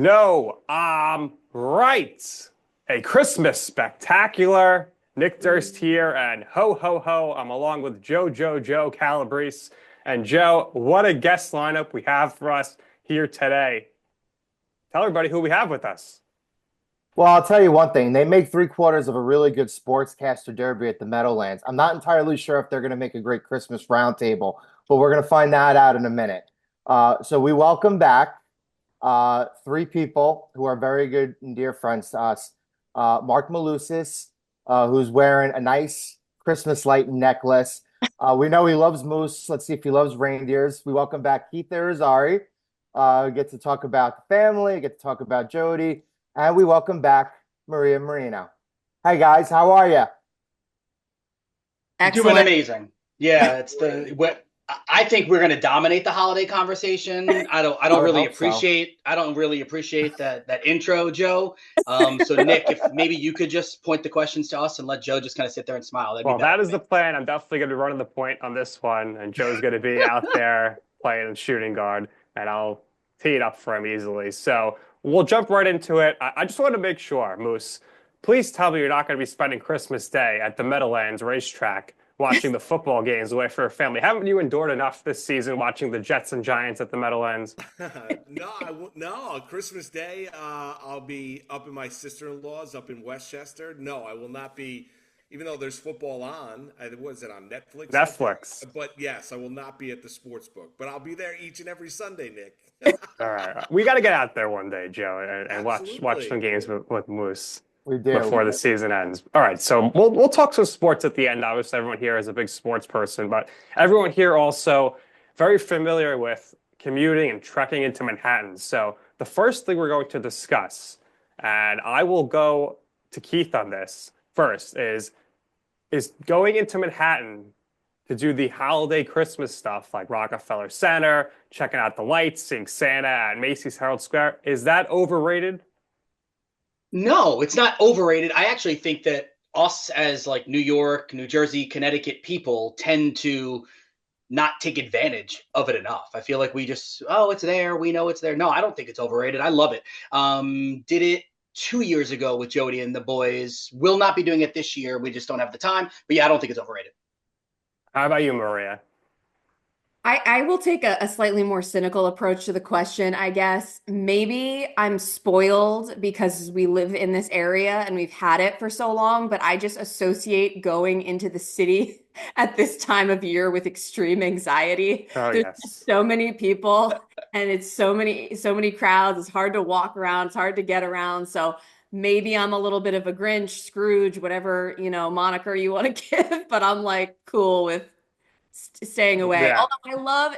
No, right. A Christmas spectacular. Nick Durst here, and ho, ho, ho. I'm along with Joe Calabrese. And Joe, what a guest lineup we have for us here today. Tell everybody who we have with us. Well, I'll tell you one thing. They make three-quarters of a really good sportscaster derby at the Meadowlands. I'm not entirely sure if they're going to make a great Christmas roundtable, but we're going to find that out in a minute. So we welcome back three people who are very good and dear friends to us. Marc Malusis, who's wearing a nice Christmas light necklace. We know he loves moose. Let's see if he loves reindeers. We welcome back Keith Irizarry. Get to talk about the family, get to talk about Jody. And we welcome back Maria Marino. Hi guys, how are you? Doing Excellent. amazing. Yeah, it's the what I think we're going to dominate the holiday conversation. I would hope so. I don't really appreciate that intro, Joe. So Nick, if maybe you could just point the questions to us and let Joe just kind of sit there and smile, that'd be Well, better that for is me. the plan. I'm definitely going to be running the point on this one, and Joe's going to be out there playing shooting guard, and I'll tee it up for him easily. So we'll jump right into it. I just want to make sure, Moose, please tell me you're not going to be spending Christmas Day at the Meadowlands racetrack watching the football games away from your family. Haven't you endured enough this season watching the Jets and Giants at the Meadowlands? No, no. Christmas Day, I'll be up in my sister-in-law's up in Westchester. No, I will not be. Even though there's football on, was it on Netflix? I think? Netflix. But yes, I will not be at the sports book. But I'll be there each and every Sunday, Nick. All right. We got to get out there one day, Joe, and watch some Absolutely. games with Moose We do. before the season ends. All right, so we'll talk some sports at the end. Obviously, everyone here is a big sports person, but everyone here also very familiar with commuting and trekking into Manhattan. So the first thing we're going to discuss, and I will go to Keith on this first, is going into Manhattan to do the holiday Christmas stuff like Rockefeller Center, checking out the lights, seeing Santa at Macy's Herald Square. Is that overrated? No, it's not overrated. I actually think that us as like New York, New Jersey, Connecticut people tend to not take advantage of it enough. I feel like we just, oh, it's there. We know it's there. No, I don't think it's overrated. I love it. Did it 2 years ago with Jody and the boys. Will not be doing it this year. We just don't have the time. But yeah, I don't think it's overrated. How about you, Maria? I will take a slightly more cynical approach to the question, I guess. Maybe I'm spoiled because we live in this area and we've had it for so long, but I just associate going into the city at this time of year with extreme anxiety. Oh, There's just yes. so many people and it's so many crowds. It's hard to walk around, it's hard to get around. So maybe I'm a little bit of a Grinch, Scrooge, whatever, moniker you want to give, but I'm like cool with staying away. Yeah. Although I love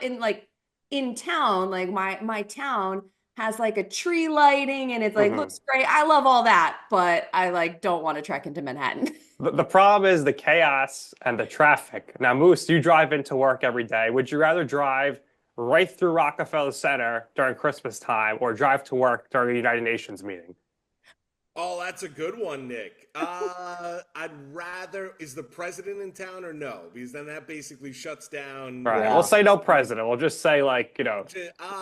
in town, like my town has like a tree lighting and it like Mhm. looks great. I love all that, but I like don't want to trek into Manhattan. The problem is the chaos and the traffic. Now, Moose, you drive into work every day. Would you rather drive right through Rockefeller Center during Christmas time or drive to work during a United Nations meeting? Oh, that's a good one, Nick. I'd rather, is the president in town or no? Because then that basically shuts down. Right. We'll Yeah. say no president. We'll just say, like, a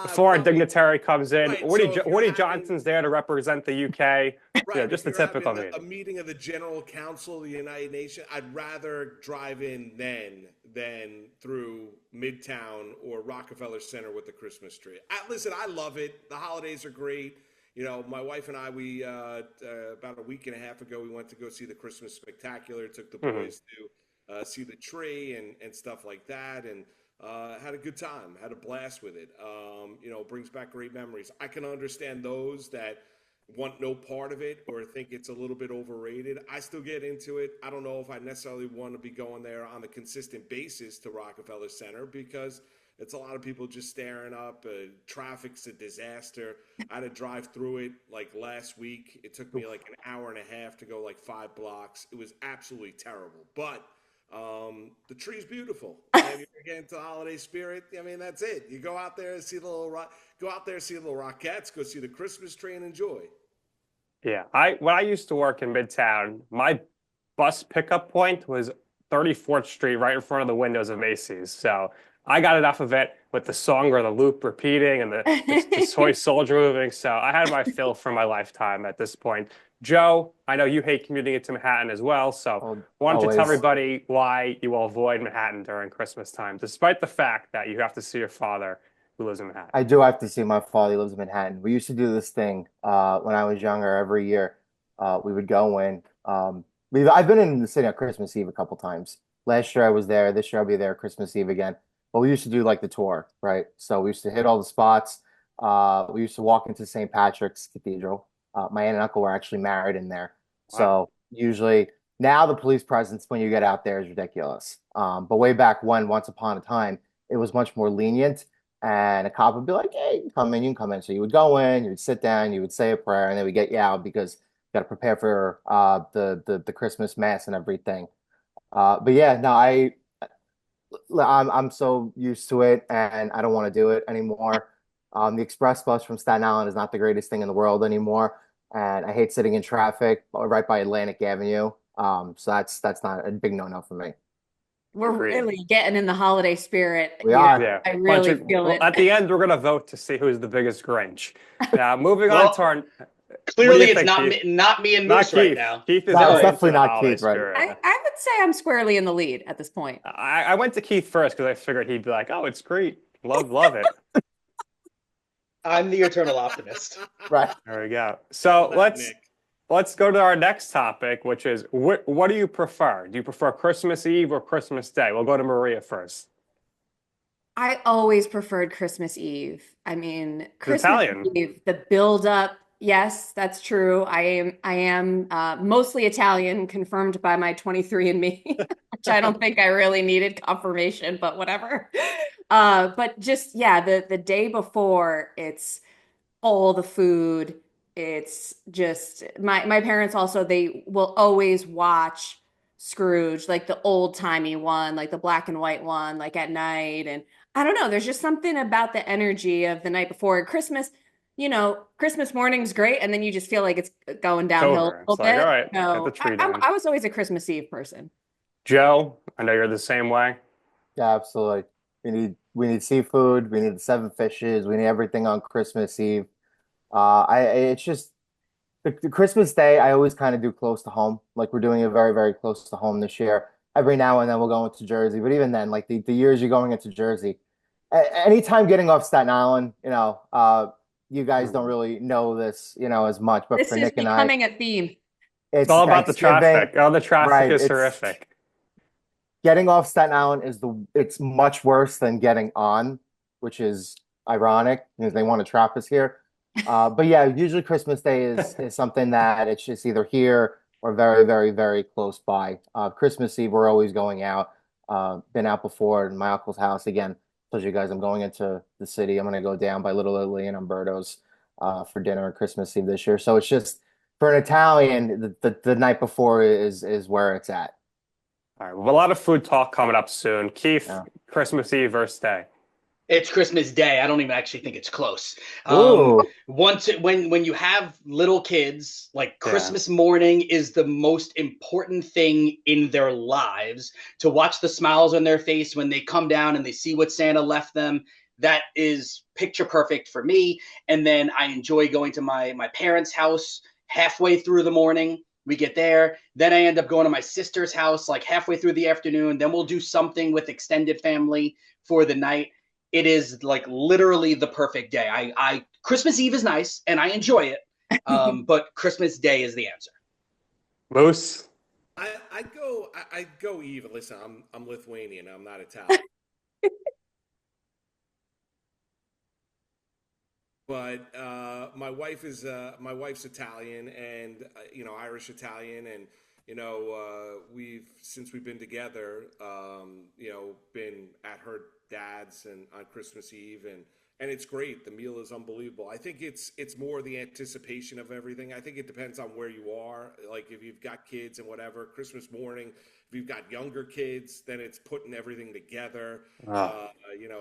foreign Probably dignitary comes in. right. So if you're Woody having Johnson's there to represent the UK. Right. If Just the you're typical having a meeting. meeting of the General Council of the United Nations, I'd rather drive in then than through Midtown or Rockefeller Center with the Christmas tree. Listen, I love it. The holidays are great. You know, my wife and I, we about a week and a half ago, we went to go see the Christmas Spectacular. Took the Hmm. boys to see the tree and stuff like that, and had a good time. Had a blast with it. Brings back great memories. I can understand those that want no part of it or think it's a little bit overrated. I still get into it. I don't know if I necessarily want to be going there on a consistent basis to Rockefeller Center because it's a lot of people just staring up. Traffic's a disaster. I had to drive through it like last week. It took me like an hour and a half to go like 5 blocks. It was absolutely terrible. But the tree's beautiful. And you're getting to the holiday spirit. I mean, that's it. You go out there and see the go out there, see the little Rockettes, go see the Christmas tree and enjoy. Yeah. When I used to work in Midtown, my bus pickup point was 34th Street, right in front of the windows of Macy's. So I got enough of it with the song or the loop repeating and the toy soldier moving. So I had my fill for my lifetime at this point. Joe, I know you hate commuting into Manhattan as well. So Oh, why don't you tell always. everybody why you will avoid Manhattan during Christmas time, despite the fact that you have to see your father who lives in Manhattan? I do have to see my father. He lives in Manhattan. We used to do this thing when I was younger. Every year, we would go in. I've been in the city on Christmas Eve a couple times. Last year I was there. This year I'll be there Christmas Eve again. But we used to do like the tour, right? So we used to hit all the spots. We used to walk into St. Patrick's Cathedral. My aunt and uncle were actually married in there. Wow. So usually now the police presence when you get out there is ridiculous. But way back when, once upon a time, it was much more lenient and a cop would be like, "Hey, you can come in, you can come in." So you would go in, you would sit down, you would say a prayer, and then we get you out because you got to prepare for the Christmas mass and everything. But yeah, no, I'm so used to it, and I don't want to do it anymore. The express bus from Staten Island is not the greatest thing in the world anymore, and I hate sitting in traffic right by Atlantic Avenue. So that's not a big no-no for me. We're Agreed. really getting in the holiday spirit We here. are. Yeah. I really feel Well, it. at the end, we're going to vote to see who's the biggest Grinch. Now, moving on to Well, our. What do you clearly it's think, Keith? not me and Not Moose right Keith. now. Keith is No, it's really So into definitely the not holiday Keith, right? spirit. I would say I'm squarely in the lead at this point. I went to Keith first because I figured he'd be like, "Oh, it's great, love it." I'm the eternal optimist. Right. There we go. Love So that, Nick. let's go to our next topic, which is what do you prefer? Do you prefer Christmas Eve or Christmas Day? We'll go to Maria first. I always preferred Christmas Eve. I mean, It's Christmas Italian. Eve, the build up. Yes, that's true. I am mostly Italian, confirmed by my 23andMe, which I don't think I really needed confirmation, but whatever. But just yeah, the day before, it's all the food. It's just my parents also they will always watch Scrooge, like the old timey one, like the black and white one, like at night. And I don't know, there's just something about the energy of the night before Christmas. Christmas morning's great, and then you just feel like it's going It's downhill over. a It's little like, all bit. right, get the So tree down. I was always a Christmas Eve person. Joe, I know you're the same way. Yeah, absolutely. We need seafood. We need the seven fishes. We need everything on Christmas Eve. It's just the Christmas Day. I always kind of do close to home. Like we're doing it very, very close to home this year. Every now and then we'll go into Jersey, but even then, like the years you're going into Jersey, anytime getting off Staten Island, you guys don't really know this, as much. But This for is Nick and I, becoming a theme. It's it's all about the Thanksgiving, traffic. Oh, the traffic right? is It's horrific. getting off Staten Island it's much worse than getting on, which is ironic because they want to trap us here. But yeah, usually Christmas Day is something that it's just either here or very, very, very close by. Christmas Eve, we're always going out. Been out before in my uncle's house again. Told you guys I'm going into the city. I'm gonna go down by Little Italy and Umberto's for dinner on Christmas Eve this year. So it's just for an Italian, the night before is where it's at. All right, well, a lot of food talk coming up soon. Keith, Yeah. Christmas Eve versus Day. It's Christmas Day. I don't even actually think it's close. Ooh. When you have little kids, like Yeah. Christmas morning is the most important thing in their lives. To watch the smiles on their face when they come down and they see what Santa left them, that is picture perfect for me. And then I enjoy going to my parents' house halfway through the morning. We get there. Then I end up going to my sister's house like halfway through the afternoon. Then we'll do something with extended family for the night. It is like literally the perfect day. I Christmas Eve is nice and I enjoy it, but Christmas Day is the answer. Moose? I go Eve. Listen, I'm Lithuanian. I'm not Italian. But my wife's Italian and Irish Italian, and we've since we've been together, been at her dad's and on Christmas Eve, and it's great. The meal is unbelievable. I think it's more the anticipation of everything. I think it depends on where you are. Like if you've got kids and whatever, Christmas morning. If you've got younger kids, then it's putting everything together. Oh.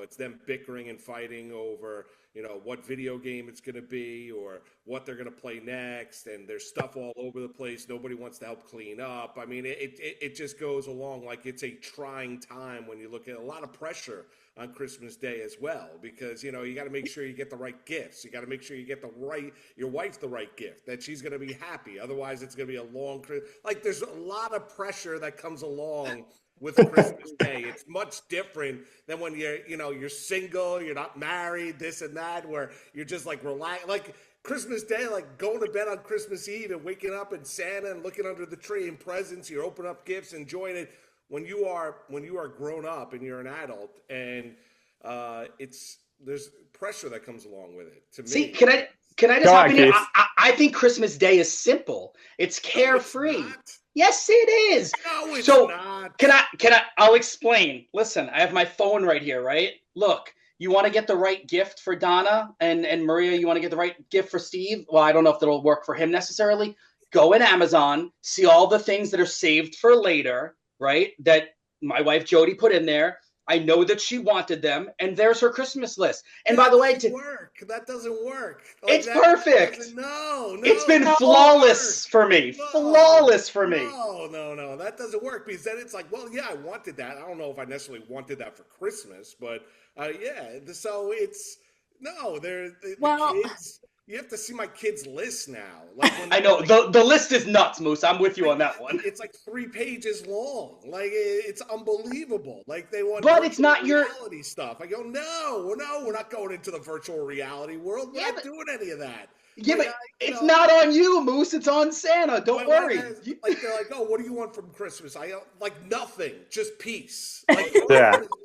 It's them bickering and fighting over what video game it's going to be or what they're going to play next, and there's stuff all over the place. Nobody wants to help clean up. I mean, it just goes along like it's a trying time when you look at a lot of pressure on Christmas Day as well, because, you know, you got to make sure you get the right gifts. You got to make sure you get your wife the right gift, that she's going to be happy. Otherwise, it's going to be a long, like, there's a lot of pressure that comes along with Christmas Day. It's much different than when you're single, you're not married, this and that, where you're just like relaxed. Like Christmas Day, like going to bed on Christmas Eve and waking up and Santa and looking under the tree and presents, you're opening up gifts, enjoying it. When you are grown up and you're an adult, and there's pressure that comes along with it. To me, see, can I just hop in here? I think Christmas Day is simple. It's carefree. No, it's yes, it is. No, it's so not. I'll explain. Listen, I have my phone right here, right? Look, you want to get the right gift for Donna and Maria, you want to get the right gift for Steve? Well, I don't know if that'll work for him necessarily. Go in Amazon, see all the things that are saved for later, right? That my wife Jody put in there. I know that she wanted them, and there's her Christmas list. And by the way, that doesn't work. Like, it's perfect. No, it's been flawless for me. Flawless for me. No, that doesn't work, because then it's like, well, yeah, I wanted that. I don't know if I necessarily wanted that for Christmas, but yeah. So it's the kids. You have to see my kids' list now. Like I know the list is nuts, Moose. I'm with you on that one. It's like 3 pages long. Like it's unbelievable. Like they want, but it's not reality stuff. I go, no, we're not going into the virtual reality world. We're not doing any of that. Yeah, but it's not on you, Moose. It's on Santa. Don't worry. Like they're like, oh, what do you want from Christmas? I like nothing, just peace. Like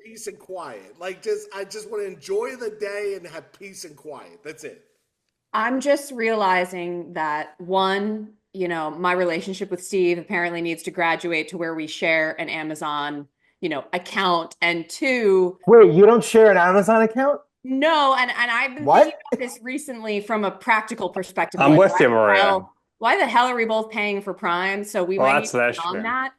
peace and quiet. Like I just want to enjoy the day and have peace and quiet. That's it. I'm just realizing that one, my relationship with Steve apparently needs to graduate to where we share an Amazon, account. And 2, wait, you don't share an Amazon account? No, and I've been thinking about this recently from a practical perspective. I'm with you, Maria. Why the hell are we both paying for Prime? So we might need to get on that.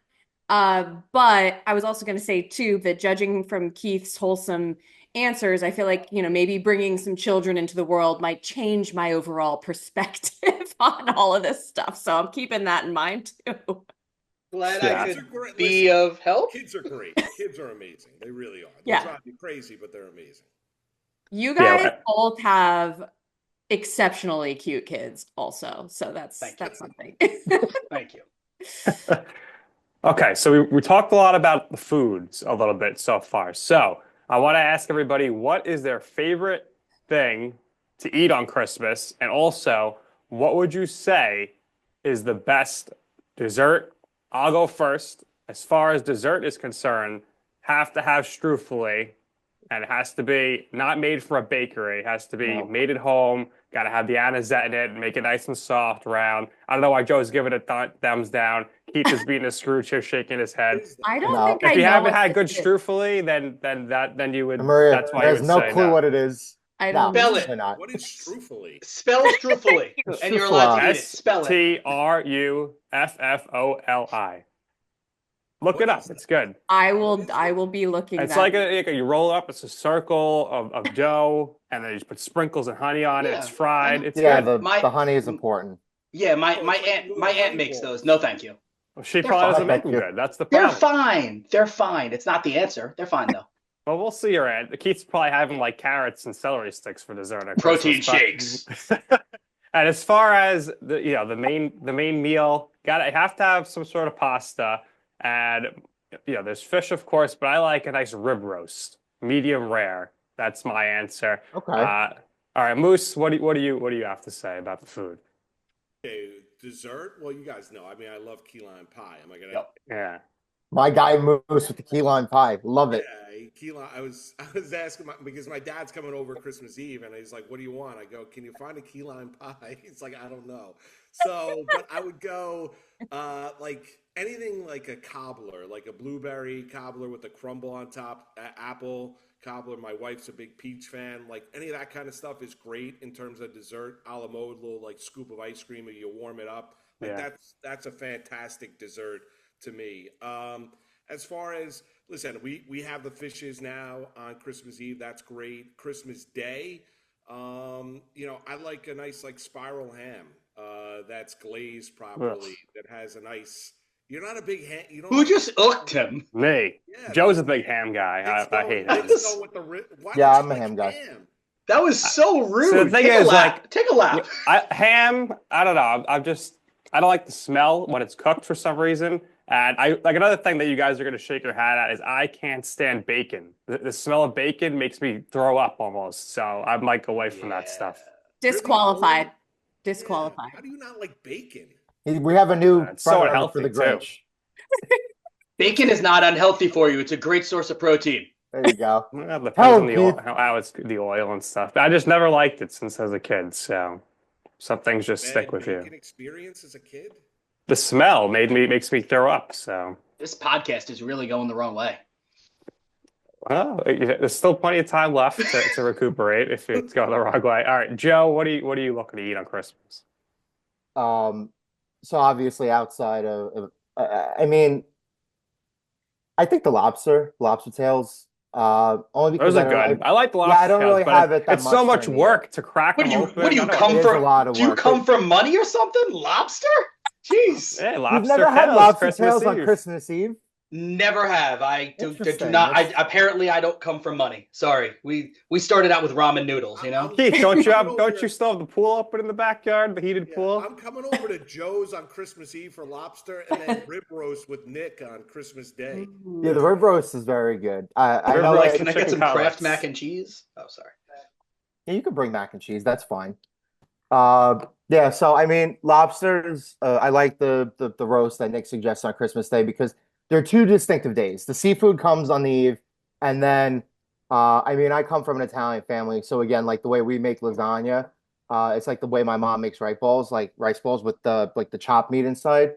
But I was also going to say too that judging from Keith's wholesome answers, I feel like, maybe bringing some children into the world might change my overall perspective on all of this stuff. So I'm keeping that in mind too. Glad I could be of help. Kids are great. Kids are amazing. They really are. They drive you crazy, but they're amazing. You guys both have exceptionally cute kids also. So that's something. Thank you. Okay, so we talked a lot about the foods a little bit so far. So I want to ask everybody, what is their favorite thing to eat on Christmas? And also, what would you say is the best dessert? I'll go first. As far as dessert is concerned, have to have strufoli, and it has to be not made from a bakery. It has to be made at home. Got to have the anisette in it and make it nice and soft, round. I don't know why Joe's giving it thumbs down. Keith is beating a Scrooge here, shaking his head. I don't think if you haven't had good strufoli, then you would. Maria, that's why there's no clue what it is. I don't spell it. What is strufoli? Spell strufoli, and you're allowed to eat it. Spell it. Strufoli. Look it up. It's good. I will be looking. It's like you roll it up. It's a circle of dough, and then you just put sprinkles and honey on it. It's fried. It's good. The honey is important. Yeah, my aunt makes those. No, thank you. Well, she probably doesn't make them good. That's the problem. They're fine. It's not the answer. They're fine though. Well, we'll see your aunt. Keith's probably having like carrots and celery sticks for dessert. Protein shakes. And as far as the main meal, I have to have some sort of pasta. And there's fish, of course, but I like a nice rib roast, medium rare. That's my answer. Okay. All right, Moose, what do you have to say about the food? Okay, dessert. Well, you guys know. I mean, I love key lime pie. Am I gonna? Yeah. My guy Moose with the key lime pie. Love it. Yeah, key lime. I was asking because my dad's coming over Christmas Eve, and he's like, "What do you want?" I go, "Can you find a key lime pie?" He's like, "I don't know." So, but I would go like anything like a cobbler, like a blueberry cobbler with a crumble on top, apple cobbler. My wife's a big peach fan. Like any of that kind of stuff is great in terms of dessert. A la mode, little like scoop of ice cream, and you warm it up. Like that's a fantastic dessert to me. As far as we have the fishes now on Christmas Eve. That's great. Christmas Day, I like a nice like spiral ham that's glazed properly, that has a nice You're not a big ham. You don't Who just hooked him? Me. Yeah, Joe's a big ham guy. I hate him. Why Yeah, don't I'm you a ham like guy. ham? That was so rude. So the thing Take a is, lap. like, Take a lap. ham, I don't know. I don't like the smell when it's cooked for some reason. And I like another thing that you guys are going to shake your head at is I can't stand bacon. The smell of bacon makes me throw up almost. So I'm like away from that stuff. Disqualified. Yeah. Disqualified. How do you not like bacon? We have a new It's so front runner for the unhealthy, too. Grinch. Bacon is not unhealthy for you. It's a great source of protein. There you go. Well, it depends Hell, on the oil, Keith. how it's the oil and stuff. I just never liked it since I was a kid. So some things just stick with you. Bacon experience as a kid? The smell makes me throw up. So This podcast is really going the wrong way. well, there's still plenty of time left to recuperate if it's going the wrong way. All right, Joe, what are you looking to eat on Christmas? So obviously outside of I mean, I think the lobster tails. Only because Those are good. I like the yeah, lobster I don't tails, really but have it that it's so much much during the work to crack What do them you? open. What do you I don't come It is for? a lot of Do you work. come from money or something? Lobster? Jeez. Hey, You've lobster never had tails, lobster Christmas tails on Eve. Christmas Eve? Never have. I do Interesting. not. That's- Apparently, I don't come from money. Sorry. We started out with ramen noodles. You know. Keith, don't over you still have the pool open in the backyard, the heated Yeah, pool? I'm coming over to Joe's on Christmas Eve for lobster and then rib roast with Nick on Christmas Day. Yeah, the rib roast is very good. I Rib know roast like, Can I get some chicken Kraft cutlets. mac and cheese? Oh, sorry. yeah, you could bring mac and cheese. That's fine. Yeah. So I mean, lobsters. I like the roast that Nick suggests on Christmas Day because they're two distinctive days. The seafood comes on the eve, and then I mean, I come from an Italian family, so again, like the way we make lasagna, it's like the way my mom makes rice balls with the chopped meat inside.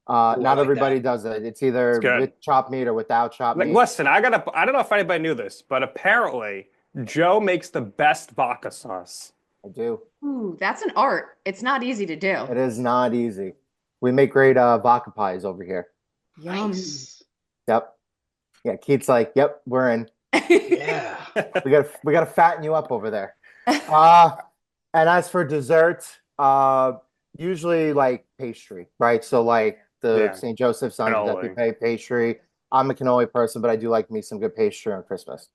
Ooh, I Not like everybody that. does it. It's either good. with chopped meat or without chopped Like, meat. listen, I don't know if anybody knew this, but apparently Joe makes the best vodka sauce. I do. Ooh, that's an art. It's not easy to do. It is not easy. We make great vodka pies over here. Yum. Nice. Yep. Yeah, Keith's like, yep, we're in. Yeah. We gotta fatten you up over there. And as for dessert, usually like pastry, right? So like the Yeah. St. Joseph's on Cannoli. pastry. I'm a cannoli person, but I do like me some good pastry on Christmas.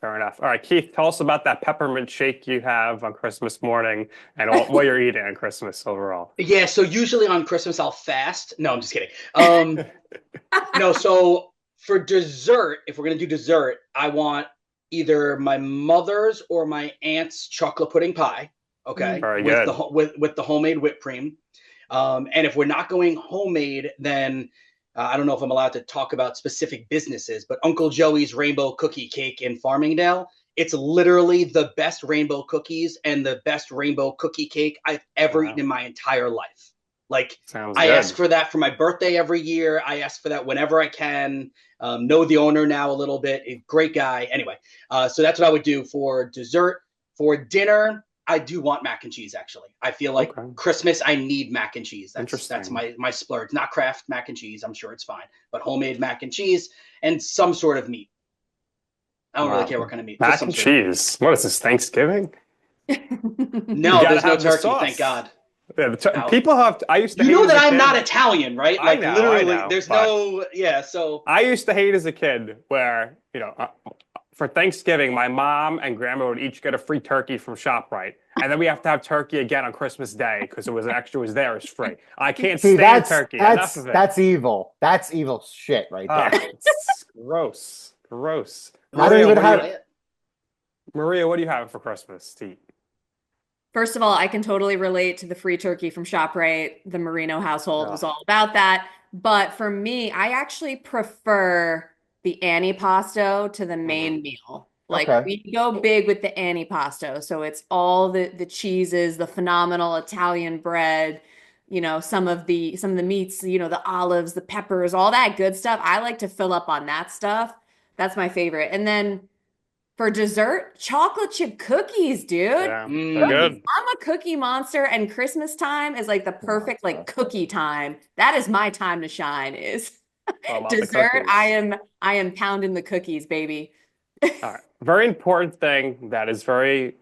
Fair enough. All right, Keith, tell us about that peppermint shake you have on Christmas morning and what you're eating on Christmas overall. Yeah. So usually on Christmas I'll fast. No, I'm just kidding. No. So for dessert, if we're gonna do dessert, I want either my mother's or my aunt's chocolate pudding pie. Okay. Very with good. with the homemade whipped cream. And if we're not going homemade, then I don't know if I'm allowed to talk about specific businesses, but Uncle Joey's Rainbow Cookie Cake in Farmingdale. It's literally the best rainbow cookies and the best rainbow cookie cake I've ever Wow. eaten in my entire life. Like Sounds I good. ask for that for my birthday every year. I ask for that whenever I can. Know the owner now a little bit. A great guy. Anyway, so that's what I would do for dessert. For dinner, I do want mac and cheese. Actually, I feel like Okay. Christmas I need mac and cheese. That's Interesting. my splurge. Not Kraft mac and cheese. I'm sure it's fine, but homemade mac and cheese and some sort of meat. I don't really Wow. care what kind of meat. Mac Just some and sort of meat. cheese. What is this, Thanksgiving? No, You gotta there's no have the turkey. sauce. Thank God. Yeah, No. people have. I used to You hate know as a that I'm kid. not Italian, right? I Like know, literally, I know, there's but- no. Yeah. So I used to hate as a kid where, for Thanksgiving, my mom and grandma would each get a free turkey from ShopRite. And then we have to have turkey again on Christmas Day because it was there as free. I can't See, stand turkey. Enough of it. that's evil. That's evil shit right Ah, there. it's gross. Gross. I don't Maria, even what do you- have- Maria, what do you have for Christmas to eat? First of all, I can totally relate to the free turkey from ShopRite. The Marino household was all about that. But for me, I actually prefer the antipasto to the main meal. Like Okay. we go big with the antipasto. So it's all the cheeses, the phenomenal Italian bread, some of the meats, the olives, the peppers, all that good stuff. I like to fill up on that stuff. That's my favorite. And then for dessert, chocolate chip cookies, dude. Yeah, Mm. they're good. I'm a cookie monster, and Christmas time is like the perfect like cookie time. That is my time to shine. Is All about the dessert. cookies. I am pounding the cookies, baby. All right. Very important thing that is very,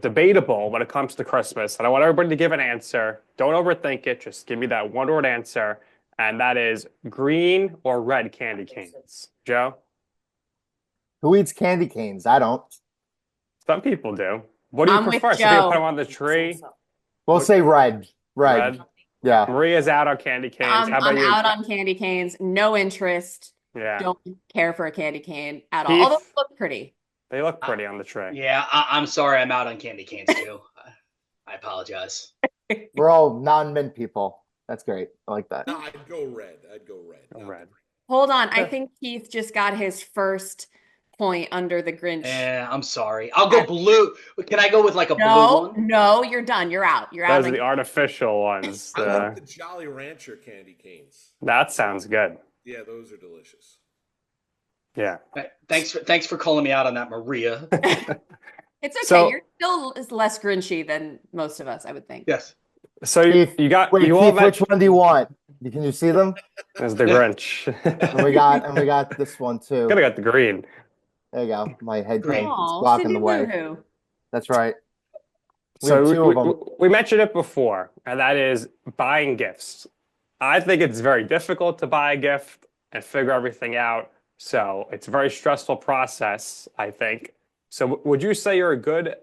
debatable when it comes to Christmas. And I want everybody to give an answer. Don't overthink it. Just give me that one-word answer. and that is green or red candy canes. Joe? Who eats candy canes? I don't. Some people do. What do you I'm with prefer? Some people put Joe. them on the tree. We'll say red. Red. Red. Yeah. Maria's out on candy canes. How about I'm you? out on candy canes. No interest. Yeah. Don't care for a candy cane at all. Although they Keith, look pretty. they look pretty on the tray. Yeah, I'm sorry. I'm out on candy canes too. I apologize. We're all non-mint people. That's great. I like that. No, I'd go red. Not Red. green. Hold on. I think Keith just got his first point under the Grinch. Yeah, I'm sorry. I'll go blue. Can I go with like a blue one? No, you're done. You're out. You're out. Those are the artificial ones. I love the Jolly Rancher candy canes. That sounds good. Yeah, those are delicious. Yeah. Thanks for calling me out on that, Maria. It's okay. So- You're still less Grinchy than most of us, I would think. Yes. So Keith, you got Wait, you all Keith, which one do you want? Can you see them? as the Grinch. And we got this one too. Could have got the green. There you go. My head Green. is Aw, blocking Cindy the way. Lou Who. That's right. We So have two of them. we mentioned it before, and that is buying gifts. I think it's very difficult to buy a gift and figure everything out. So it's a very stressful process, I think. So would you say you're a good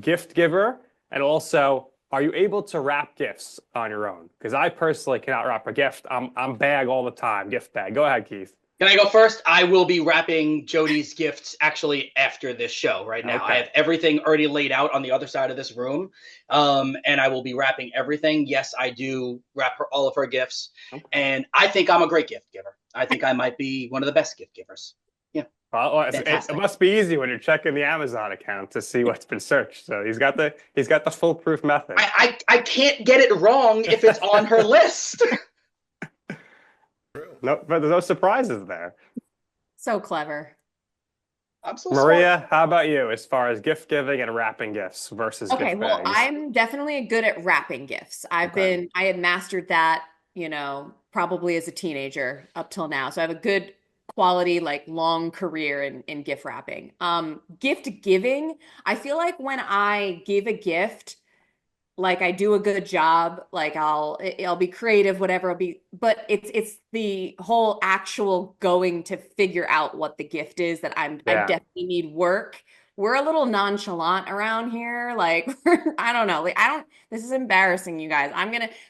gift giver? And also, are you able to wrap gifts on your own? Because I personally cannot wrap a gift. I'm bag all the time, gift bag. Go ahead, Keith. Can I go first? I will be wrapping Jody's gifts actually after this show right now. Okay. I have everything already laid out on the other side of this room. And I will be wrapping everything. Yes, I do wrap all of her gifts. Okay. And I think I'm a great gift giver. I think I might be one of the best gift givers. Well, it Fantastic. must be easy when you're checking the Amazon account to see what's been searched. So he's got the foolproof method. I can't get it wrong if it's on her list. True. No, but there's no surprises there. So clever. I'm so Maria, how about you as far as gift giving and wrapping gifts versus Okay, gift well, bags? I'm definitely good at wrapping gifts. I had mastered that, probably as a teenager up till now. So I have a good quality, like long career in gift wrapping. Gift giving, I feel like when I give a gift, like I do a good job, like I'll be creative, whatever it'll be, but it's the whole actual going to figure out what the gift is that I Yeah. definitely need work. We're a little nonchalant around here. Like, I don't know. This is embarrassing, you guys.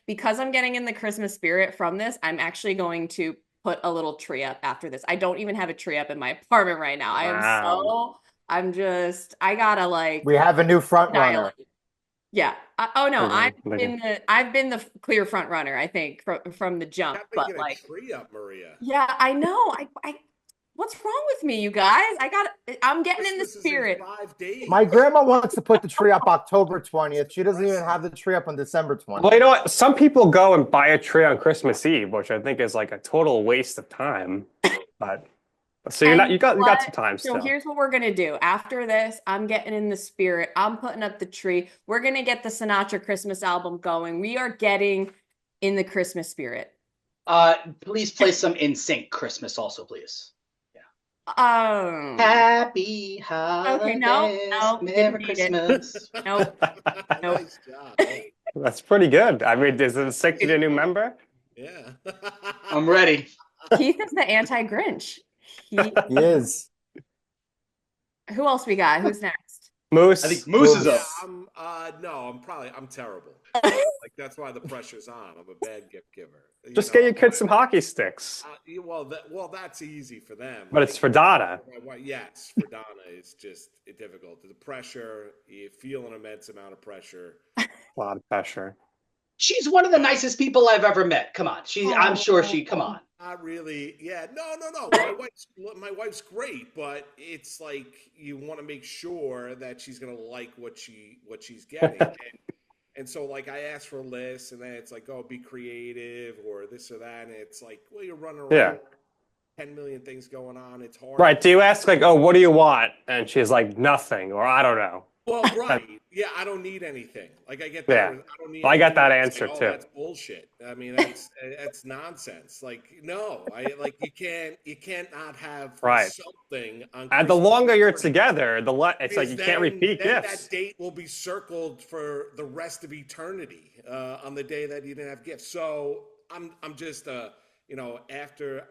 Because I'm getting in the Christmas spirit from this, I'm actually going to put a little tree up after this. I don't even have a tree up in my apartment right now. Wow. I gotta like We have a new front dial runner. it. Yeah. I've Okay. been the clear front runner, I think, from the jump. Have to But get like, a tree up, Maria. yeah, I know. What's wrong with me, you guys? I'm getting in the Christmas is spirit. 5 days. My grandma wants to put the tree up October 20th. She doesn't even have the tree up on December 20th. Well, you know what? Some people go and buy a tree on Christmas Eve, which I think is like a total waste of time. But so you got some time So still. here's what we're gonna do. After this, I'm getting in the spirit. I'm putting up the tree. We're gonna get the Sinatra Christmas album going. We are getting in the Christmas spirit. Please play some In Sync Christmas also, please. Happy holidays. Okay, no, Merry didn't need it. Christmas. Nope. Nope. Nice job. That's pretty good. I mean, is it sick to the new member? Yeah. I'm ready. Keith is the anti-Grinch. He is. Who else we got? Who's next? Moose. I think Moose is Yeah, up. I'm terrible. Like that's why the pressure's on. I'm a bad gift giver. Just get your kids some hockey sticks. That's easy for them. But it's for Donna. Yes, for Donna, it's just difficult. The pressure, you feel an immense amount of pressure. A lot of pressure. She's one of the nicest people I've ever met. Come on. I'm sure come on. Not really. Yeah, no. My wife's great, but it's like you want to make sure that she's gonna like what she's getting. And so like I ask for a list, and then it's like, oh, be creative or this or that, and it's like, well, you're running around. Yeah. 10 million things going on. It's hard. Right. Do you ask like, oh, what do you want? And she's like, nothing, or I don't know. Well, right. Yeah, I don't need anything. Like I get that. Yeah. I don't need Well, I got that anything. answer, Oh, too. That's bullshit. I mean, that's nonsense. Like, no, you can't not have Right. something on And the Christmas longer you're morning. together, it's like you can't repeat then gifts. That date will be circled for the rest of eternity on the day that you didn't have gifts. So I'm just after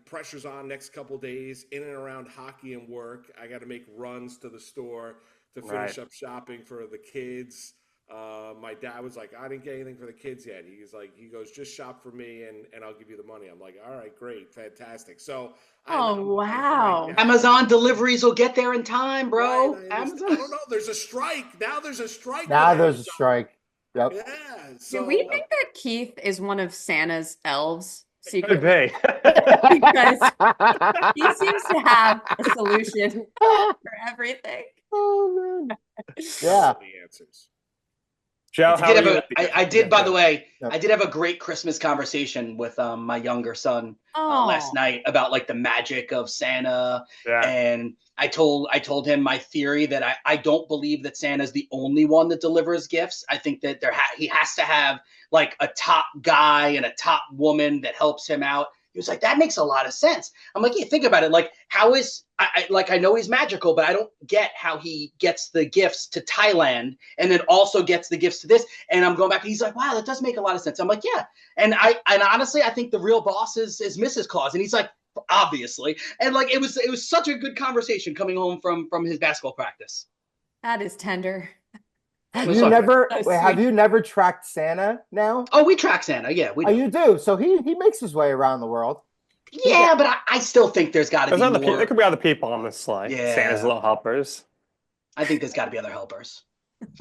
pressure's on next couple days, in and around hockey and work, I got to make runs to the store to finish up shopping for the kids. My dad was like, I didn't get anything for the kids yet. He goes, just shop for me and I'll give you the money. I'm like, all right, great, fantastic. So wow. Amazon deliveries will get there in time, bro. Right, I Amazon. don't know. There's a strike. Now there's a strike. Now with there's a Amazon. strike. Yep. Yeah. Do we think that Keith is one of Santa's elves? Could Secretly? be. Because he seems to have a solution for everything. Oh man. Yeah. Yeah. The answers. Joe, how are you? I did, by the way, I did have a great Christmas conversation with my younger son last night about like the magic of Santa. Yeah. And I told him my theory that I don't believe that Santa's the only one that delivers gifts. I think that he has to have like a top guy and a top woman that helps him out. He was like, that makes a lot of sense. I'm like, yeah, think about it. Like, how is I know he's magical, but I don't get how he gets the gifts to Thailand and then also gets the gifts to this. And I'm going back. And he's like, wow, that does make a lot of sense. I'm like, yeah. And honestly, I think the real boss is Mrs. Claus. And he's like, obviously. And like, it was such a good conversation coming home from his basketball practice. That is tender. Have you never tracked Santa now? Oh, we track Santa. Yeah, we do. Oh, you do. So he makes his way around the world. Yeah, but I still think there's got to be more. There could be other people on this sleigh. Yeah. Santa's little helpers. I think there's got to be other helpers.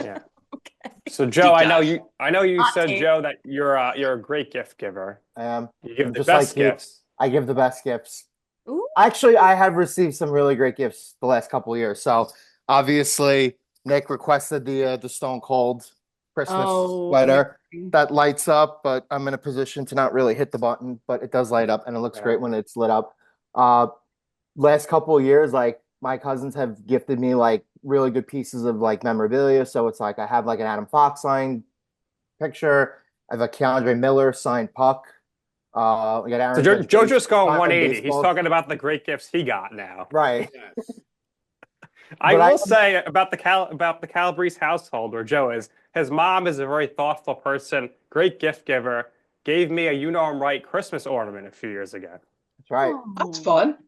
Yeah. Okay. So Joe, I know you Hot said, take. Joe, that you're a great gift giver. I am. You give the Just best like you. gifts. I give the best gifts. Ooh. Actually, I have received some really great gifts the last couple of years. So obviously, Nick requested the Stone Cold Christmas sweater that lights up, but I'm in a position to not really hit the button, but it does light up and it looks great when it's lit up. Last couple of years, like my cousins have gifted me like really good pieces of like memorabilia. So it's like I have like an Adam Fox signed picture. I have a Keandre Miller signed puck. We got Aaron. So Joe just going 180. He's baseball. talking about the great gifts he got now. Right. Yes. I will say about the Calabrese household where Joe is, his mom is a very thoughtful person, great gift giver, gave me a you know I'm right Christmas ornament a few years ago. That's right. That's fun.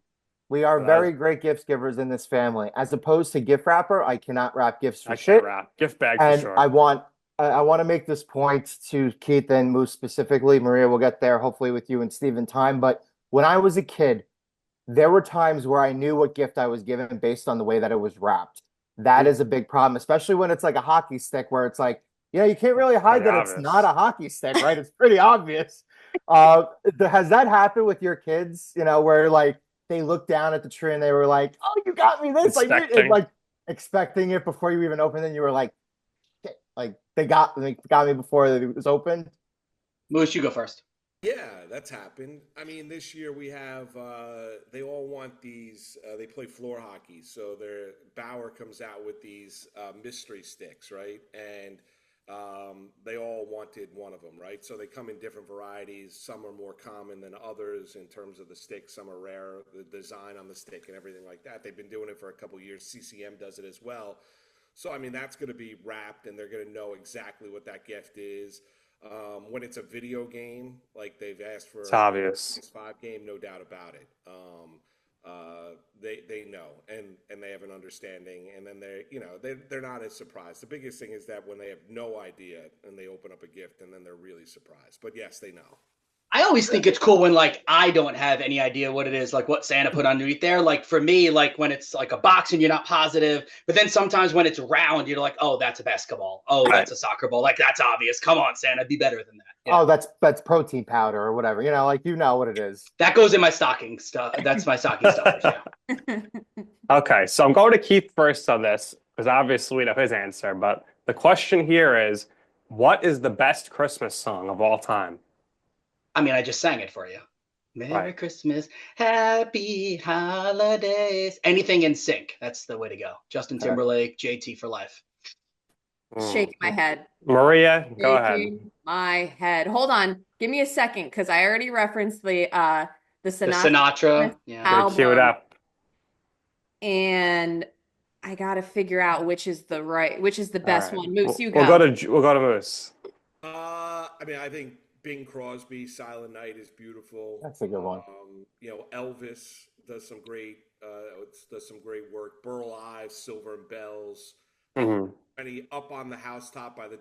We are very great gift givers in this family. As opposed to gift wrapper, I cannot wrap gifts for shit. Gift bag and for sure. I want to make this point to Keith and Moose specifically. Maria will get there hopefully with you and Steve in time. But when I was a kid, there were times where I knew what gift I was given based on the way that it was wrapped. That is a big problem, especially when it's like a hockey stick where it's like, you can't really hide that it's not a hockey stick, right? It's pretty obvious. Has that happened with your kids, where like they looked down at the tree and they were like, oh, you got me this, expecting it before you even opened it, and you were like they got me before it was opened? Moose, you go first. Yeah, that's happened. I mean, this year we have, they all want these, they play floor hockey. So Bauer comes out with these mystery sticks, right? And they all wanted one of them, right? So they come in different varieties. Some are more common than others in terms of the stick. Some are rare, the design on the stick and everything like that. They've been doing it for a couple of years. CCM does it as well. So, I mean, that's going to be wrapped and they're going to know exactly what that gift is. When it's a video game, like they've asked for, it's obvious. PS5 game, no doubt about it. They know and they have an understanding, and then they're not as surprised. The biggest thing is that when they have no idea and they open up a gift, and then they're really surprised. But yes, they know. I always think it's cool when like I don't have any idea what it is, like what Santa put underneath there. Like for me, like when it's like a box and you're not positive, but then sometimes when it's round, you're like, oh, that's a basketball. Oh, that's a soccer ball. Like that's obvious. Come on, Santa, be better than that. Yeah. Oh, that's protein powder or whatever. What it is. That goes in my stocking stuff. That's my stocking stuffers. Yeah. Okay, so I'm going to Keith first on this because obviously we know his answer. But the question here is, what is the best Christmas song of all time? I mean, I just sang it for you. Merry Christmas, Happy Holidays. Anything in sync. That's the way to go. Justin Timberlake, JT for life. Shaking my head. Maria, go ahead. My head. Hold on. Give me a second because I already referenced the Sinatra. The Sinatra. Yeah. Album. Cue it up. And I got to figure out which is the best one. Moose, you go. We'll go to Moose. I mean, I think Bing Crosby, Silent Night is beautiful. That's a good one. Elvis does some great work. Burl Ives, Silver and Bells. Mhm. Any Up on the Housetop by the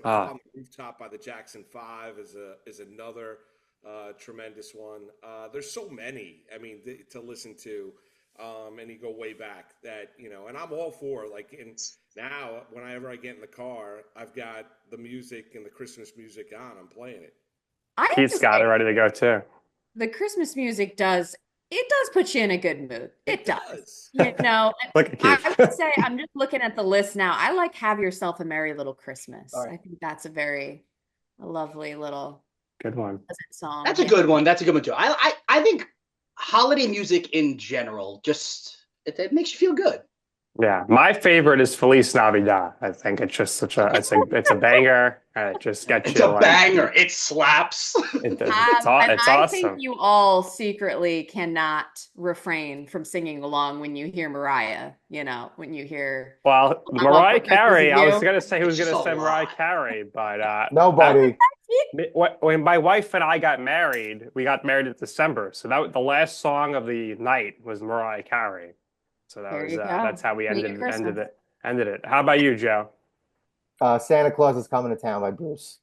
Up on the Rooftop by the Jackson 5 is another tremendous one. There's so many, I mean, to listen to, and you go way back that, and I'm all for, now whenever I get in the car, I've got the music and the Christmas music on, I'm playing it. I have to Keith's got say, it ready to go too. the Christmas music does put you in a good mood. It does. Does. Look at I Keith. would say I'm just looking at the list now. I like Have Yourself a Merry Little Christmas. All right. I think that's a lovely little Good one. pleasant song. That's a good one. That's a good one too. I think holiday music in general just it makes you feel good. Yeah, my favorite is Feliz Navidad. I think it's just it's a banger, and it just gets It's you a banger. It slaps. It's And it's I think awesome. you all secretly cannot refrain from singing along when you hear Mariah, when you hear Well, I'm All Mariah for Christmas Carey, Is I was You. gonna say who was It's gonna just a say Mariah lot. Carey, but Nobody. when my wife and I got married, we got married in December, so the last song of the night was Mariah Carey. So There you go. that's how we Sweet ended Christmas. it. How about you, Joe? Santa Claus is Coming to Town by Bruce.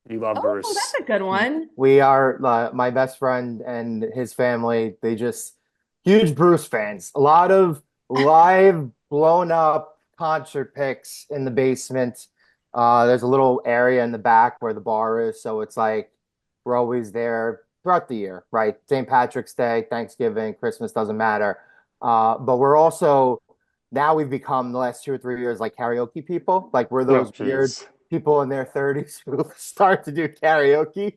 You love Oh, that's Bruce. a good one. We are my best friend and his family. They just huge Bruce fans. A lot of live blown up concert pics in the basement. There's a little area in the back where the bar is, so it's like we're always there throughout the year, right? St. Patrick's Day, Thanksgiving, Christmas doesn't matter. But we're also now we've become the last 2 or 3 years like karaoke people. Like we're No, those weird jeez. people in their 30s who start to do karaoke.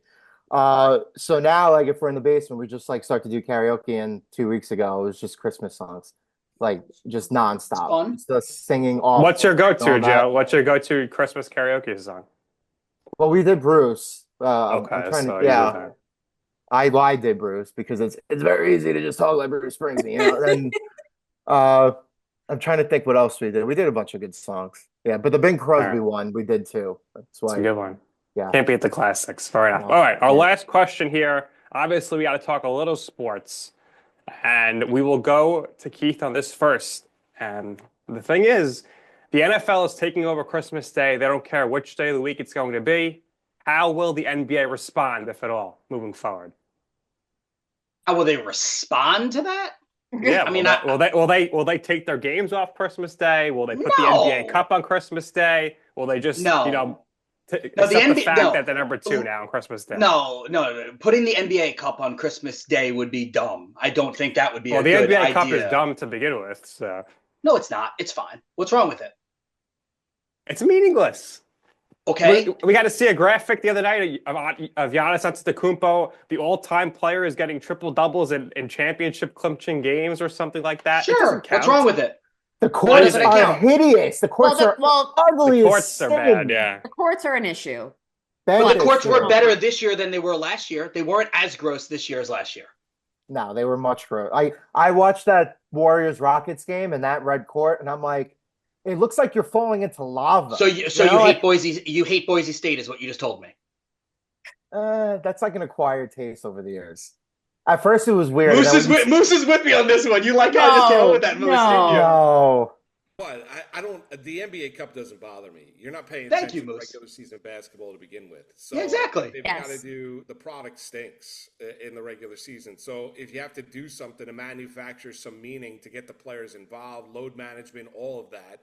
So now like if we're in the basement, we just like start to do karaoke. And 2 weeks ago, it was just Christmas songs, like just nonstop. Fun. It's the singing off. What's your go-to, all that. Joe? What's your go-to Christmas karaoke song? Well, we did Bruce. I'm Okay, trying to, so you did yeah. that. I did Bruce because it's very easy to just talk like Bruce Springsteen, And uh, I'm trying to think what else we did. We did a bunch of good songs. Yeah, but the Bing Crosby right. one we did too. That's It's a why. good one. Yeah. Can't beat the classics. Fair enough. No, All right, our yeah. last question here. Obviously, we got to talk a little sports, and we will go to Keith on this first. And the thing is, the NFL is taking over Christmas Day. They don't care which day of the week it's going to be. How will the NBA respond, if at all, moving forward? How will they respond to that? Yeah, I mean, will they take their games off Christmas Day? Will they put the No. NBA Cup on Christmas Day? Will they just No. accept No, the fact that they're number 2 now on Christmas Day? No. Putting the NBA Cup on Christmas Day would be dumb. I don't think that would be a the good NBA Cup is idea. dumb to begin with, so No, it's not. It's fine. What's wrong with it? it's meaningless. Okay. We got to see a graphic the other night of Giannis Antetokounmpo, the all-time player, is getting triple doubles in championship clinching games or something like that. It Sure. doesn't count. What's wrong with it? The courts doesn't it are count? hideous. The courts are ugly. The as courts are sin. bad, yeah. The courts are an issue. Bad But the courts issue. were better this year than they were last year. They weren't as gross this year as last year. No, they were much gross. I watched that Warriors Rockets game and that red court, and I'm like, it looks like you're falling into lava. So you hate Boise. You hate Boise State, is what you just told me. That's like an acquired taste over the years. At first, it was weird. Moose is with me on this one. You like how I just came up with that, Moose, didn't you? No. But I don't. The NBA Cup doesn't bother me. You're not paying Thank attention you, to Moose. regular season basketball to begin with. So Yeah, exactly. They've Yes. got to do the product stinks in the regular season. So if you have to do something to manufacture some meaning to get the players involved, load management, all of that,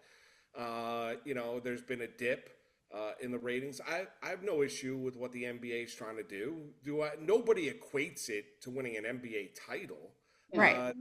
there's been a dip in the ratings. I have no issue with what the NBA is trying to do. Nobody equates it to winning an NBA title. Right.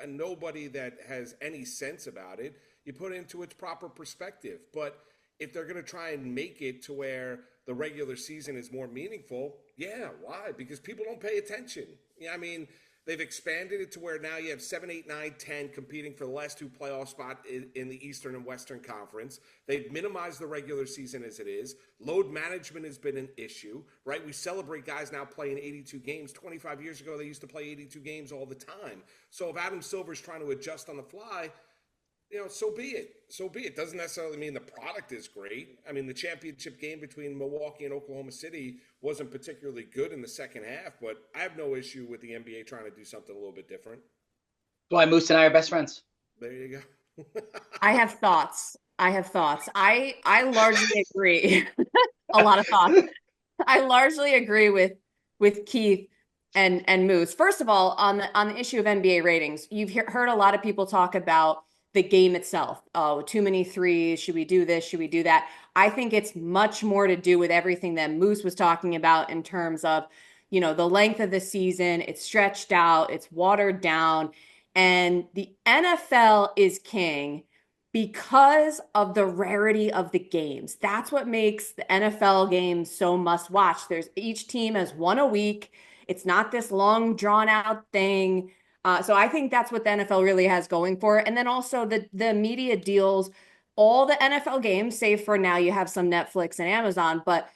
Nobody that has any sense about it, you put it into its proper perspective. But if they're going to try and make it to where the regular season is more meaningful, yeah, why? Because people don't pay attention. Yeah, I mean, they've expanded it to where now you have 7, 8, 9, 10 competing for the last 2 playoff spot in the Eastern and Western Conference. They've minimized the regular season as it is. Load management has been an issue, right? We celebrate guys now playing 82 games. 25 years ago, they used to play 82 games all the time. So if Adam Silver's trying to adjust on the fly, So be it. So be it. Doesn't necessarily mean the product is great. I mean, the championship game between Milwaukee and Oklahoma City wasn't particularly good in the second half, but I have no issue with the NBA trying to do something a little bit different. Why Moose and I are best friends. There you go. I have thoughts. I largely agree. A lot of thoughts. I largely agree with Keith and Moose. First of all, on the issue of NBA ratings, you've heard a lot of people talk about the game itself. Oh, too many threes. Should we do this? Should we do that? I think it's much more to do with everything that Moose was talking about in terms of, the length of the season. It's stretched out. It's watered down. And the NFL is king because of the rarity of the games. That's what makes the NFL games so must watch. Each team has one a week. It's not this long drawn out thing. So I think that's what the NFL really has going for it. And then also the media deals all the NFL games, save for now you have some Netflix and Amazon, but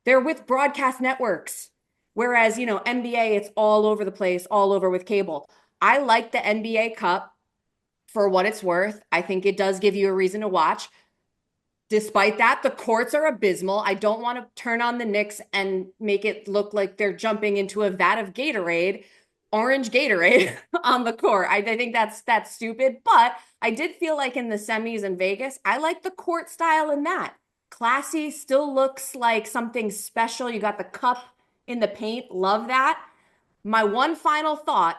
they're with broadcast networks. Whereas, NBA, it's all over the place, all over with cable. I like the NBA Cup for what it's worth. I think it does give you a reason to watch. Despite that, the courts are abysmal. I don't want to turn on the Knicks and make it look like they're jumping into a vat of Gatorade, orange Gatorade on the court. I think that's stupid. But I did feel like in the semis in Vegas, I like the court style in that. Classy, still looks like something special. You got the cup in the paint. Love that. My one final thought,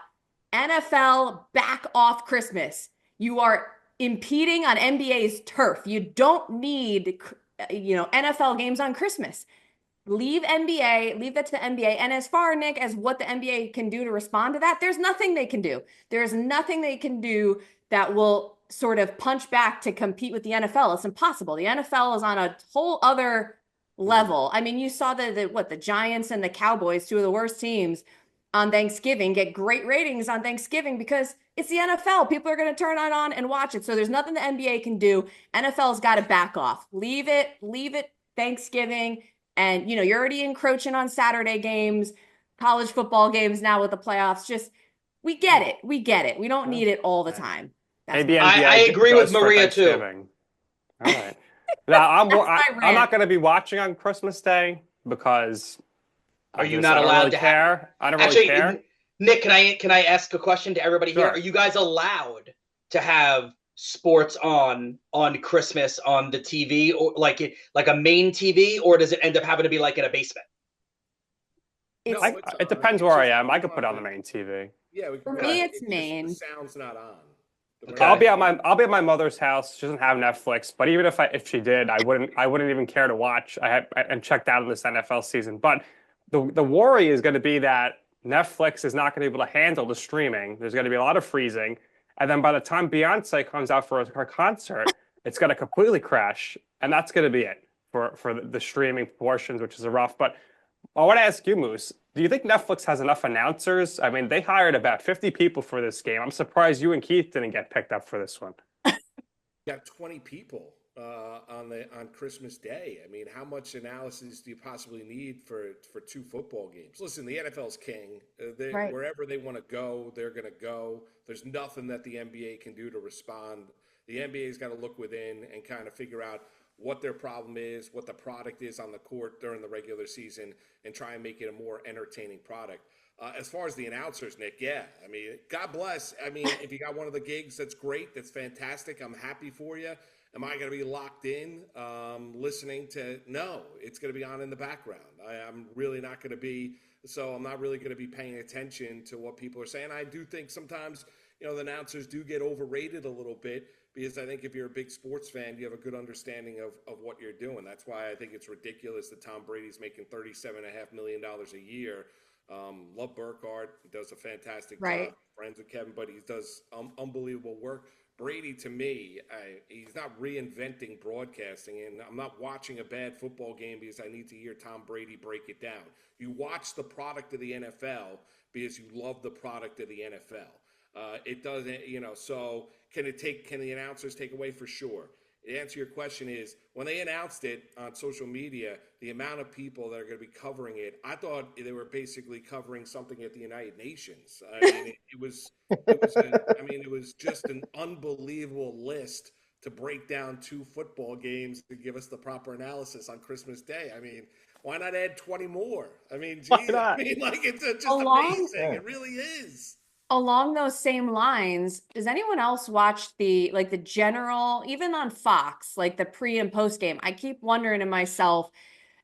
NFL back off Christmas. You are impeding on NBA's turf. You don't need, NFL games on Christmas. Leave NBA, leave that to the NBA. And as far, Nick, as what the NBA can do to respond to that, there's nothing they can do. There's nothing they can do that will sort of punch back to compete with the NFL. It's impossible. The NFL is on a whole other level. I mean, you saw the Giants and the Cowboys, two of the worst teams on Thanksgiving, get great ratings on Thanksgiving because it's the NFL. People are going to turn it on and watch it. So there's nothing the NBA can do. NFL's got to back off. Leave it Thanksgiving. And, you're already encroaching on Saturday games, college football games now with the playoffs. Just, we get it. We get it. We don't need it all the time. Maybe I agree with Maria too. All right. Now, I'm not rant. going to be watching on Christmas Day because Are you not allowed to care. I don't Actually, really care. Nick, can I ask a question to everybody here? Sure. Are you guys allowed to have sports on Christmas on the TV or like a main TV, or does it end up having to be like in a basement? It depends where I am. I could put on the main TV. Yeah, For me, it's main. The sound's not on. Okay. I'll be at my mother's house. She doesn't have Netflix, but even if she did, I wouldn't even care to watch. And checked out of this NFL season. But the worry is going to be that Netflix is not going to be able to handle the streaming. There's going to be a lot of freezing, and then by the time Beyonce comes out for her concert, it's going to completely crash, and that's going to be it for the streaming portions, which is rough. But I want to ask you, Moose, do you think Netflix has enough announcers? I mean, they hired about 50 people for this game. I'm surprised you and Keith didn't get picked up for this one. Got 20 people on Christmas Day. I mean, how much analysis do you possibly need for two football games? Listen, the NFL's king. Right. Wherever they want to go, they're going to go. There's nothing that the NBA can do to respond. The NBA's got to look within and kind of figure out what their problem is, what the product is on the court during the regular season, and try and make it a more entertaining product. As far as the announcers, Nick, yeah, I mean, God bless. I mean, if you got one of the gigs, that's great. That's fantastic. I'm happy for you. Am I going to be locked in listening to? No, it's going to be on in the background. I'm really not going to be. So I'm not really going to be paying attention to what people are saying. I do think sometimes, the announcers do get overrated a little bit because I think if you're a big sports fan, you have a good understanding of what you're doing. That's why I think it's ridiculous that Tom Brady's making $37.5 million a year. Love Burkhardt. He does a fantastic job. Friends with Kevin, but he does unbelievable work. Brady, to me, he's not reinventing broadcasting, and I'm not watching a bad football game because I need to hear Tom Brady break it down. You watch the product of the NFL because you love the product of the NFL. It doesn't, so can the announcers take away? For sure. The answer to your question is, when they announced it on social media, the amount of people that are going to be covering it, I thought they were basically covering something at the United Nations. I mean, it was just an unbelievable list to break down 2 football games to give us the proper analysis on Christmas Day. I mean, why not add 20 more? I mean, Why geez, not? I mean, like, it's just Along amazing. It really is. along those same lines, does anyone else watch the general, even on Fox, like the pre and post game? I keep wondering to myself,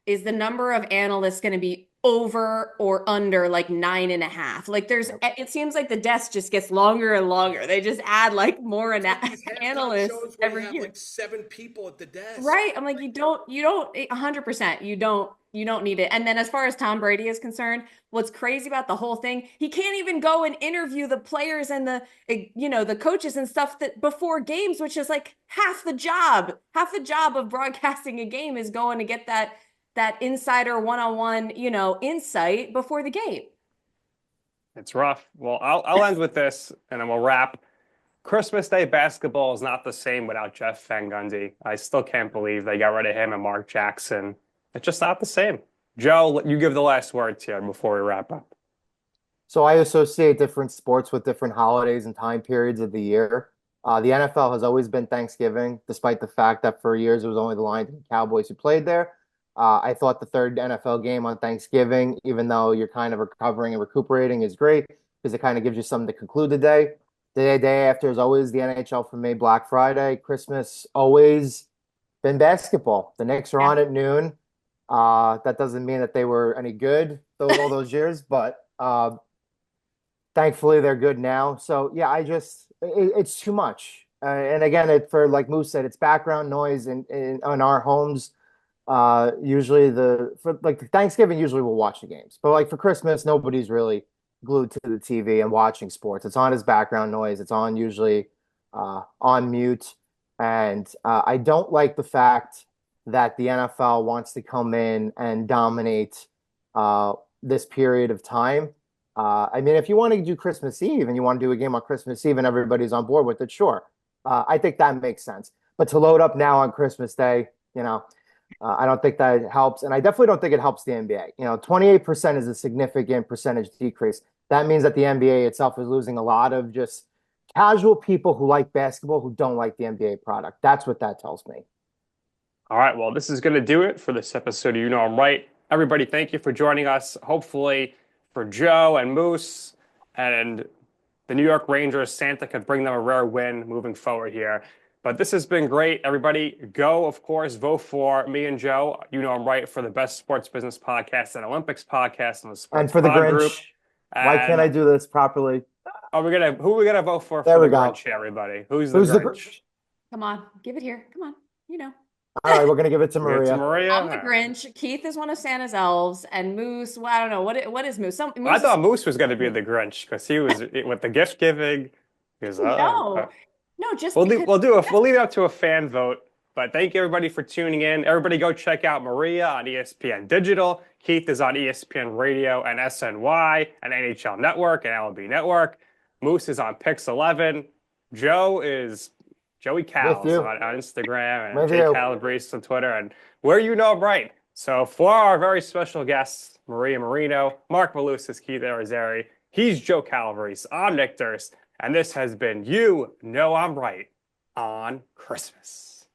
is the number of analysts going to be over or under like 9.5? Like it seems like the desk just gets longer and longer. They just add like more It's like these halftime analysts shows where you every have year. like 7 people at the desk. Right. I'm like, you don't 100%. You don't need it. And then as far as Tom Brady is concerned, what's crazy about the whole thing, he can't even go and interview the players and the coaches and stuff that before games, which is like half the job. Half the job of broadcasting a game is going to get that insider one-on-one, insight before the game. It's rough. Well, I'll end with this, and then we'll wrap. Christmas Day basketball is not the same without Jeff Van Gundy. I still can't believe they got rid of him and Mark Jackson. It's just not the same. Joe, you give the last words here before we wrap up. So I associate different sports with different holidays and time periods of the year. The NFL has always been Thanksgiving, despite the fact that for years it was only the Lions and Cowboys who played there. I thought the third NFL game on Thanksgiving, even though you're kind of recovering and recuperating, is great because it kind of gives you something to conclude the day. The day after is always the NHL for me, Black Friday. Christmas, always been basketball. The Knicks are Yeah. on at noon. That doesn't mean that they were any good all those years, but thankfully they're good now. So yeah, it's too much. And again, for like Moose said, it's background noise in our homes. Usually for like Thanksgiving, usually we'll watch the games, but like for Christmas, nobody's really glued to the TV and watching sports. It's on as background noise. It's on usually on mute. And I don't like the fact that the NFL wants to come in and dominate this period of time. I mean, if you want to do Christmas Eve and you want to do a game on Christmas Eve and everybody's on board with it, sure. I think that makes sense. But to load up now on Christmas Day, I don't think that helps. And I definitely don't think it helps the NBA. 28% is a significant percentage decrease. That means that the NBA itself is losing a lot of just casual people who like basketball who don't like the NBA product. That's what that tells me. All right, well, this is going to do it for this episode of You Know I'm Right. Everybody, thank you for joining us. Hopefully for Joe and Moose and the New York Rangers, Santa could bring them a rare win moving forward here. But this has been great. Everybody, go, of course, vote for me and Joe. You Know I'm Right for the best sports business podcast and Olympics podcast on the Sports And for the Pod Grinch, Group. why can't I do this properly? Who are we gonna vote for There the we go. Grinch, everybody? Who's the Who's the Grinch? Come on, give it here. Come on, All right, we're gonna give it to Give it Maria. to Maria? I'm the Grinch. Keith is one of Santa's elves, and Moose. Well, I don't know what is Moose. Moose I thought Moose was going to be the Grinch because he was with the gift giving. He was, no, just we'll because we'll leave it up to a fan vote. But thank you everybody for tuning in. Everybody go check out Maria on ESPN Digital. Keith is on ESPN Radio and SNY and NHL Network and LB Network. Moose is on Pix 11. Joe is Joey Cals you. on Instagram and With Jay you. Calabrese on Twitter. And where you know I'm right. So for our very special guests, Maria Marino, Marc Malusis, Keith Irizarry, he's Joe Calabrese. I'm Nick Durst. And this has been You Know I'm Right on Christmas.